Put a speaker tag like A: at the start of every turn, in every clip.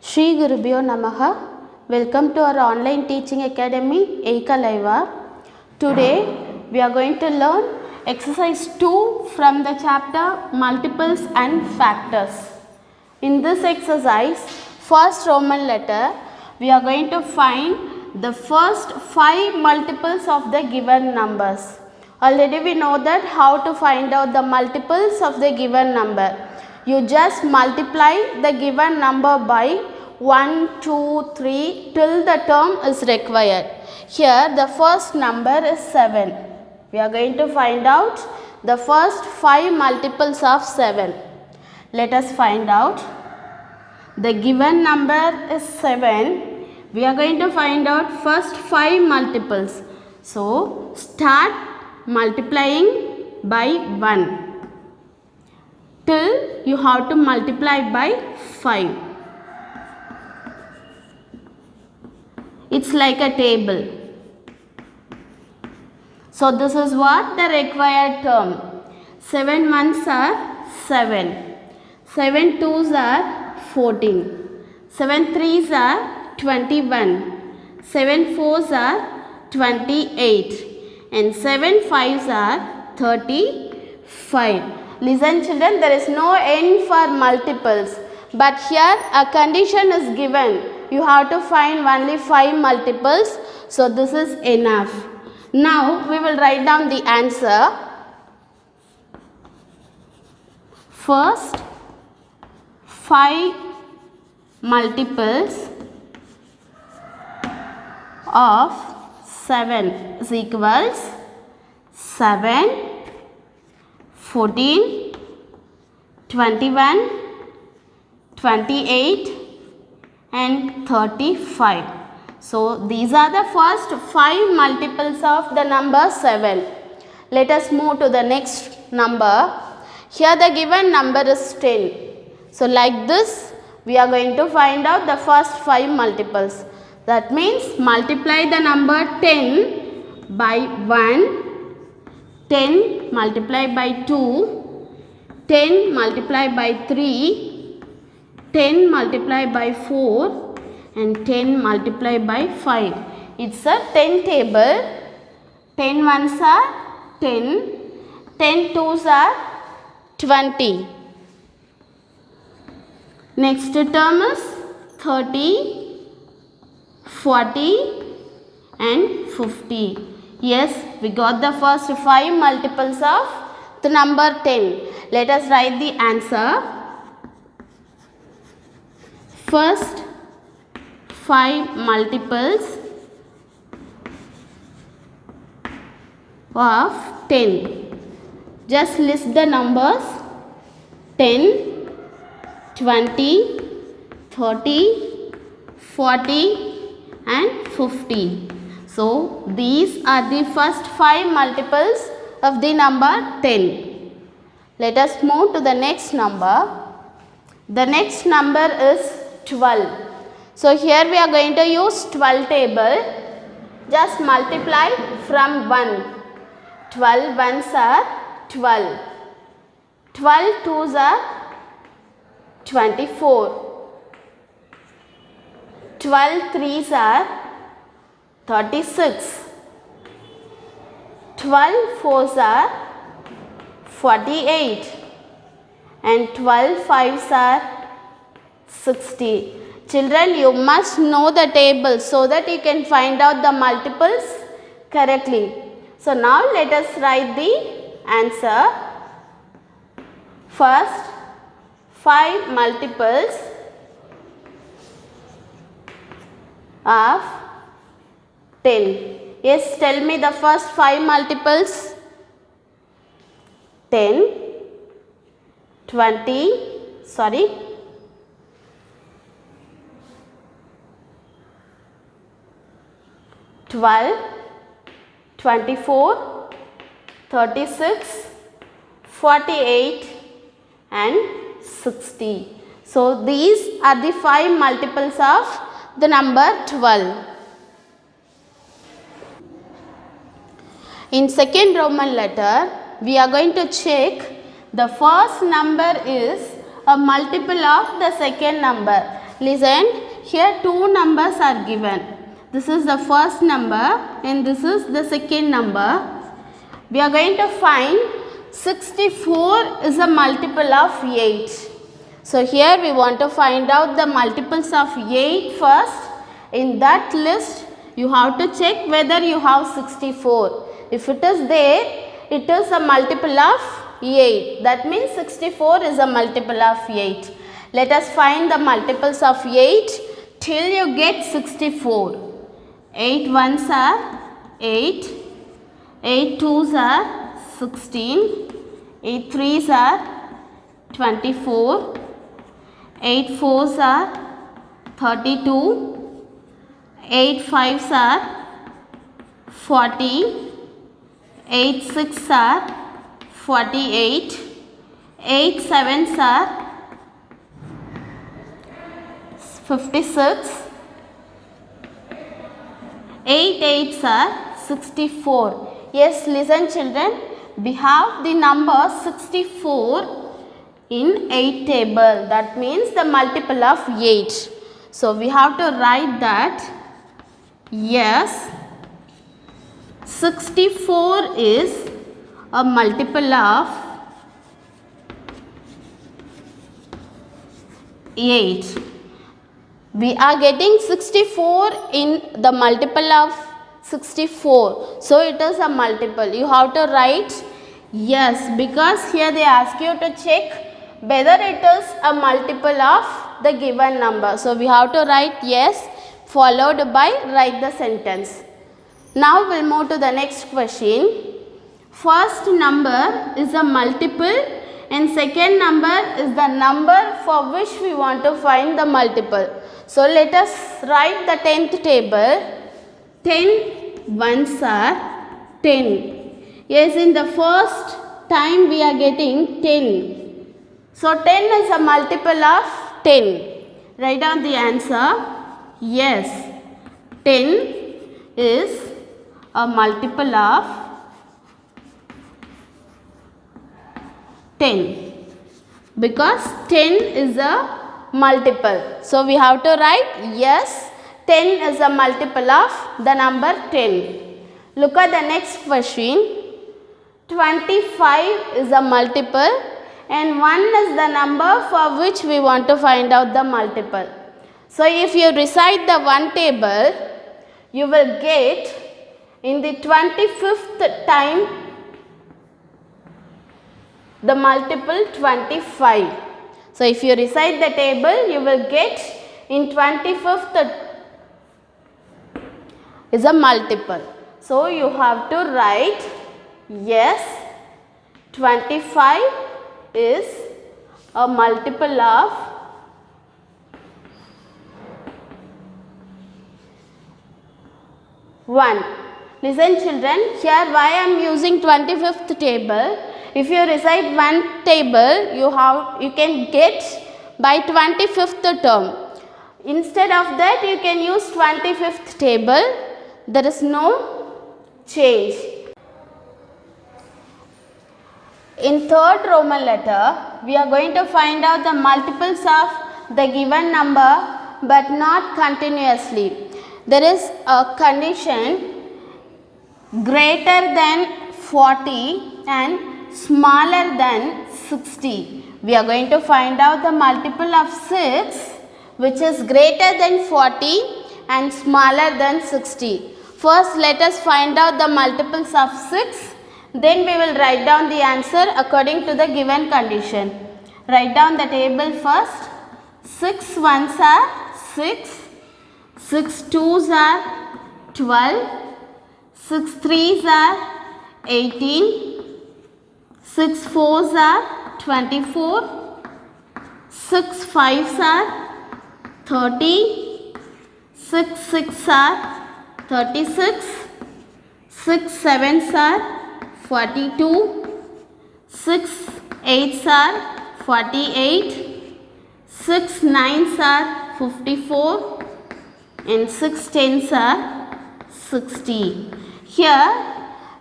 A: Shri Gurubhyo Namaha. Welcome to our online teaching academy Ekalaiva. Today we are going to learn exercise 2 from the chapter multiples and factors. In this exercise, first Roman letter, we are going to find the first 5 multiples of the given numbers. Already we know that how to find out the multiples of the given number. You just multiply the given number by 1, 2, 3 till the term is required. Here the first number is 7. We are going to find out the first 5 multiples of 7. Let us find out. The given number is 7. We are going to find out first 5 multiples. So start multiplying by 1 till you have to multiply by 5. It's like a table. So this is what the required term. 7 ones are 7. 7 twos are 14. 7 threes are 21. 7 fours are 28. And 7 fives are 35. Listen children, there is no end for multiples, but here a condition is given. You have to find only 5 multiples, so this is enough. Now we will write down the answer. First 5 multiples of 7 is equals 7, 14, 21, 28 and 35. So these are the first 5 multiples of the number 7. Let us move to the next number. Here the given number is 10. So like this we are going to find out the first 5 multiples. That means multiply the number 10 by 1. 10 multiplied by 2, 10 multiplied by 3, 10 multiplied by 4 and 10 multiplied by 5. It's a 10 table. 10 ones are 10, 10 twos are 20. Next term is 30, 40 and 50. Yes, we got the first 5 multiples of the number 10. Let us write the answer. First 5 multiples of 10. Just list the numbers 10, 20, 30, 40 and 50. So these are the first 5 multiples of the number 10. Let us move to the next number. The next number is 12. So here we are going to use 12 table. Just multiply from 1. 12 ones are 12. 12 twos are 24. 12 threes are 36. 12 fours are 48 and 12 fives are 60. Children, you must know the table so that you can find out the multiples correctly. So now let us write the answer. First 5 multiples of 10. Yes, tell me the first 5 multiples. 10, 12, 24, 36, 48 and 60. So these are the 5 multiples of the number 12. In second Roman letter, we are going to check the first number is a multiple of the second number. Listen, here two numbers are given. This is the first number and this is the second number. We are going to find 64 is a multiple of 8. So here we want to find out the multiples of 8 first. In that list, you have to check whether you have 64. If it is there, it is a multiple of 8. That means 64 is a multiple of 8. Let us find the multiples of 8 till you get 64. 8 ones are 8, 8 twos are 16, 8 threes are 24, 8 fours are 32, 8 fives are 40, 8 sixes are 48, 8 sevens are 56, 8 eights are 64. Yes, listen children, we have the number 64 in 8 table. That means the multiple of 8. So we have to write that yes, 64 is a multiple of 8. We are getting 64 in the multiple of 64. So it is a multiple. You have to write yes, because here they ask you to check whether it is a multiple of the given number. So we have to write yes followed by write the sentence. Now we'll move to the next question. First number is a multiple and second number is the number for which we want to find the multiple. So let us write the 10th table. 10 ones are 10. Yes, in the first time we are getting 10. So 10 is a multiple of 10. Write down the answer. Yes, 10 is a multiple of 10 because 10 is a multiple. So we have to write yes, 10 is a multiple of the number 10. Look at the next question. 25 is a multiple and 1 is the number for which we want to find out the multiple. So if you recite the 1 table, you will get in the 25th time the multiple 25. So if you recite the table, you will get in 25th is a multiple. So you have to write yes, 25 is a multiple of 1. Listen children, here why I am using 25th table. If you recite one table, you can get by 25th term. Instead of that, you can use 25th table. There is no change. In third Roman letter, we are going to find out the multiples of the given number but not continuously. There is a condition greater than 40 and smaller than 60. We are going to find out the multiple of 6 which is greater than 40 and smaller than 60. First let us find out the multiples of 6. Then we will write down the answer according to the given condition. Write down the table first. 6 ones are 6, 6 twos are 12, 6 threes are 18, 6 fours are 24, 6 fives are 30, 6 sixes are 36, 6 sevens are 42, 6 eights are 48, 6 nines are 54 and 6 tens are 60. Here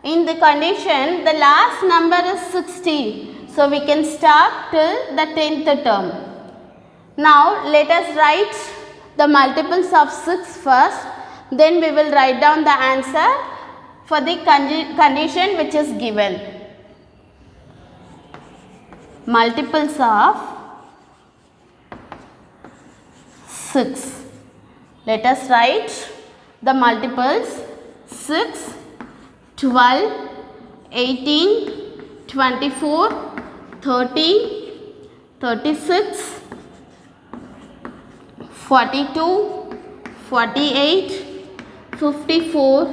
A: in the condition the last number is 60. So we can start till the 10th term. Now let us write the multiples of 6 first, then we will write down the answer for the condition which is given. Multiples of 6. Let us write the multiples: 6, 12, 18, 24, 30, 36, 42, 48, 54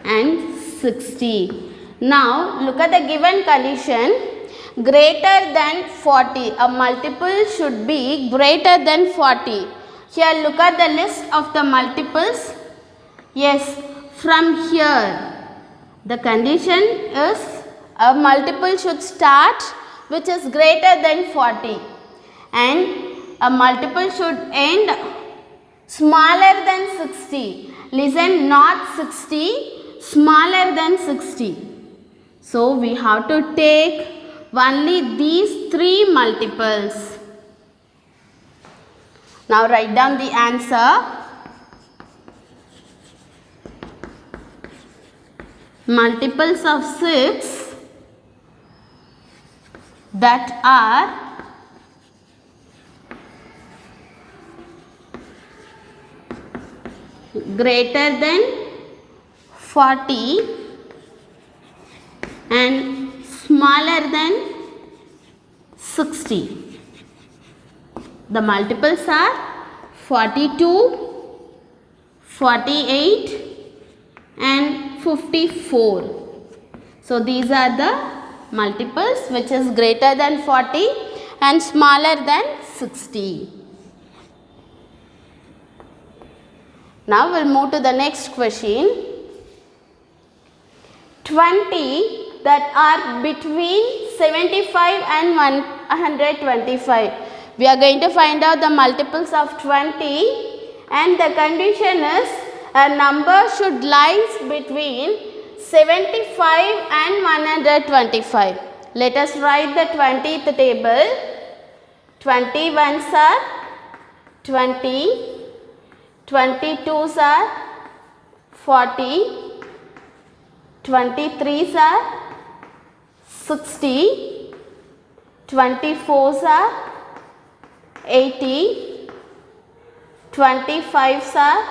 A: and 60. Now look at the given condition: greater than 40. A multiple should be greater than 40. Here look at the list of the multiples. Yes, from here the condition is a multiple should start which is greater than 40 and a multiple should end smaller than 60. Listen, not 60, smaller than 60. So we have to take only these 3 multiples. Now write down the answer. Multiples of 6 that are greater than 40 and smaller than 60. The multiples are 42, 48 and 54. So these are the multiples which is greater than 40 and smaller than 60. Now we'll move to the next question. 20 that are between 75 and 125. We are going to find out the multiples of 20 and the condition is a number should lies between 75 and 125. Let us write the 20th table. 20 ones are 20, 22s are 40, 23s are 60, 24s are 80, 25s are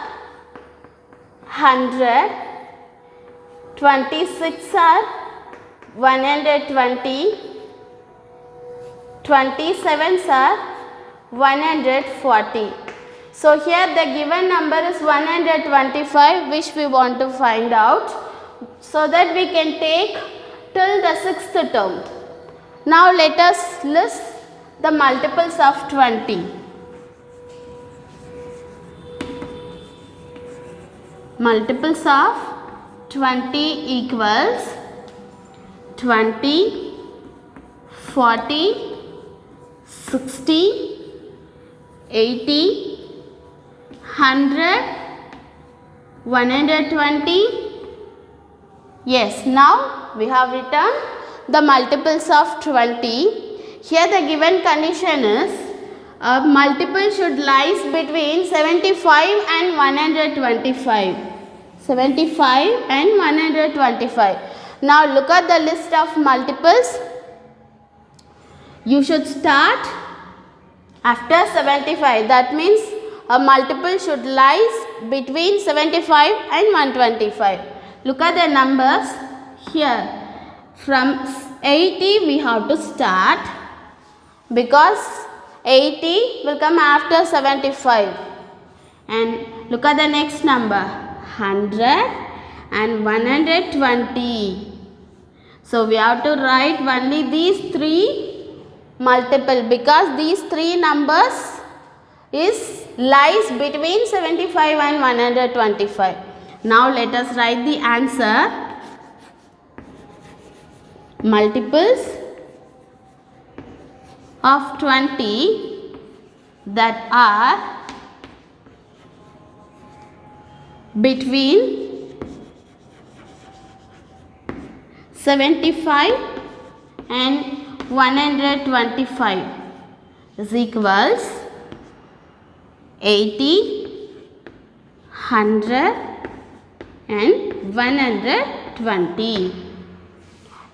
A: 100, 26 are 120, 27s are 140. So here the given number is 125 which we want to find out so that we can take till the 6th term. Now let us list the multiples of 20. Multiples of 20 equals 20, 40, 60, 80, 100, 120. Yes, now we have written the multiples of 20. Here the given condition is a multiple should lies between 75 and 125. 75 and 125. Now look at the list of multiples. You should start after 75. That means a multiple should lies between 75 and 125. Look at the numbers here. From 80 we have to start because 80 will come after 75. And look at the next number, 100 and 120. So we have to write only these 3 multiple because these 3 numbers is lies between 75 and 125. Now let us write the answer. Multiples of 20 that are between 75 and 125 is equals 80, 100 and 120.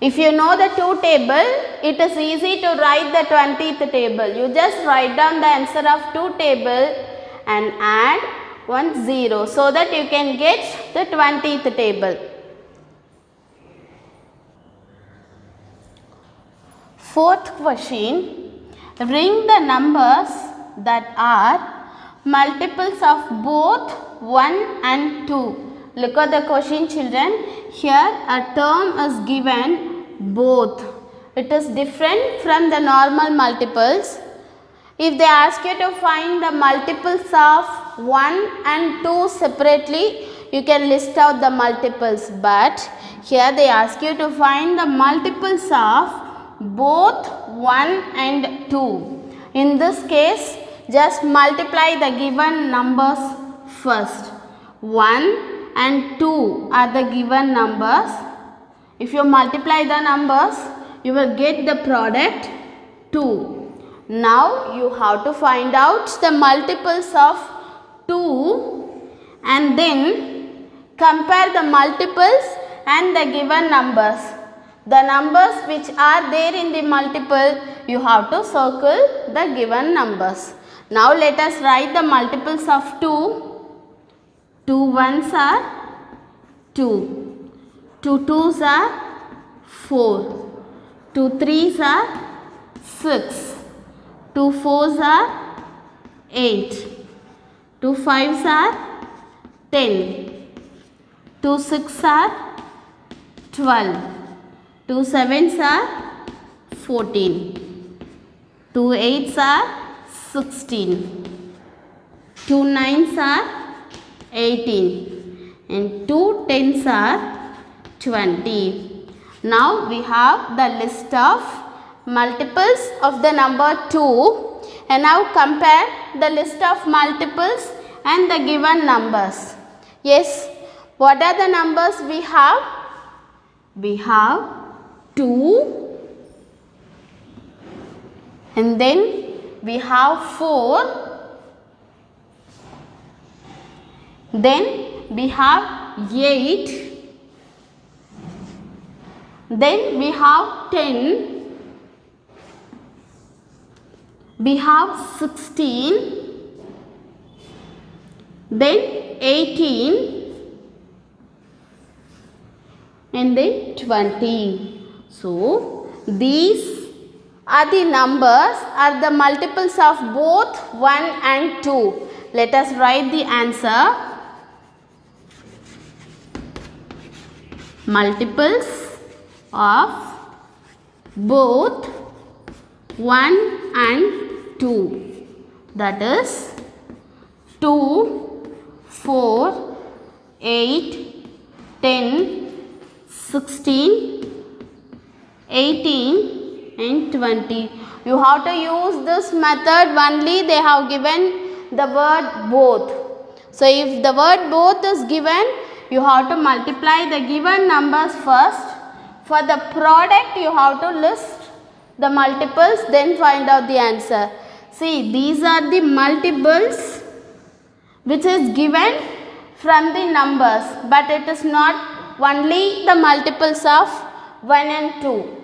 A: If you know the 2 table, it is easy to write the 20th table. You just write down the answer of 2 table and add 1 0 so that you can get the 20th table. Fourth question, ring the numbers that are multiples of both 1 and 2. Look at the question, children. Here a term is given both. It is different from the normal multiples. If they ask you to find the multiples of 1 and 2 separately, you can list out the multiples. But here they ask you to find the multiples of both 1 and 2. In this case, just multiply the given numbers first. 1 and 2 are the given numbers. If you multiply the numbers, you will get the product 2. Now you have to find out the multiples of 2 and then compare the multiples and the given numbers. The numbers which are there in the multiple, you have to circle the given numbers. Now let us write the multiples of 2. 2 ones are 2. 2 twos are 4. 2 threes are 6. 2 fours are 8. 2 fives are 10. 2 six are 12. 2 sevens are 14. 2 eights are 16. 2 nines are 18 and 2 tens are 20. Now we have the list of multiples of the number 2 and now compare the list of multiples and the given numbers. Yes, what are the numbers we have? We have 2 and then we have 4, then we have 8, then we have 10, we have 16, then 18 and then 20. So these are the numbers are the multiples of both 1 and 2. Let us write the answer. Multiples of both 1 and 2, that is 2, 4, 8, 10, 16, 18 and 20. You have to use this method only they have given the word both. So if the word both is given, you have to multiply the given numbers first. For the product, you have to list the multiples, then find out the answer. See, these are the multiples which is given from the numbers, but it is not only the multiples of 1 and 2.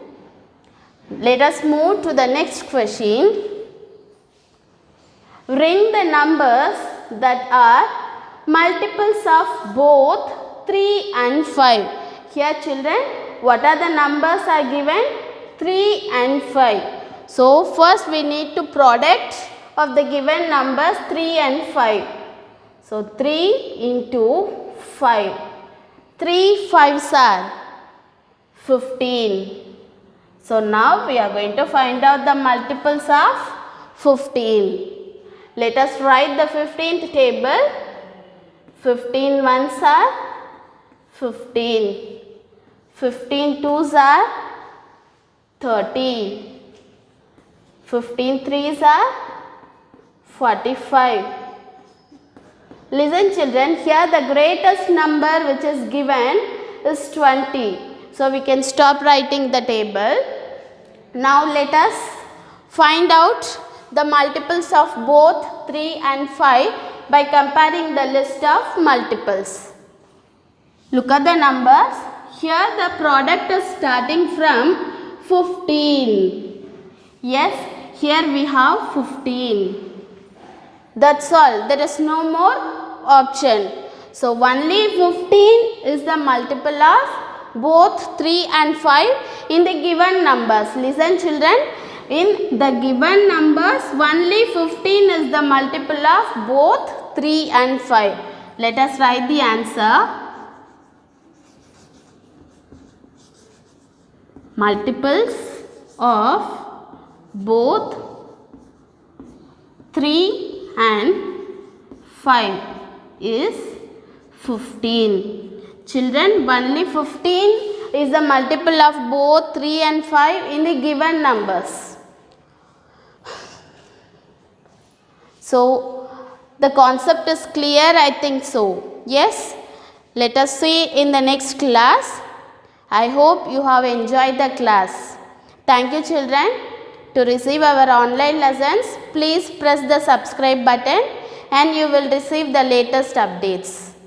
A: Let us move to the next question. Ring the numbers that are multiples of both 3 and 5. Here children, what are the numbers are given? 3 and 5. So first we need to product of the given numbers 3 and 5. So 3 into 5. 3 5s are 15. So now we are going to find out the multiples of 15. Let us write the 15th table. 15 ones are 15. 15 twos are 30. 15 threes are 45. Listen children, here the greatest number which is given is 20. So we can stop writing the table. Now let us find out the multiples of both 3 and 5 by comparing the list of multiples. Look at the numbers. Here the product is starting from 15. Yes, here we have 15. That's all. There is no more option. So only 15 is the multiple of both 3 and 5 in the given numbers. Listen children, in the given numbers only 15 is the multiple of both 3 and 5. Let us write the answer. Multiples of both 3 and 5 is 15. Children, only 15 is the multiple of both 3 and 5 in the given numbers. So, the concept is clear, I think so. Yes? Let us see in the next class. I hope you have enjoyed the class. Thank you children. To receive our online lessons, please press the subscribe button and you will receive the latest updates.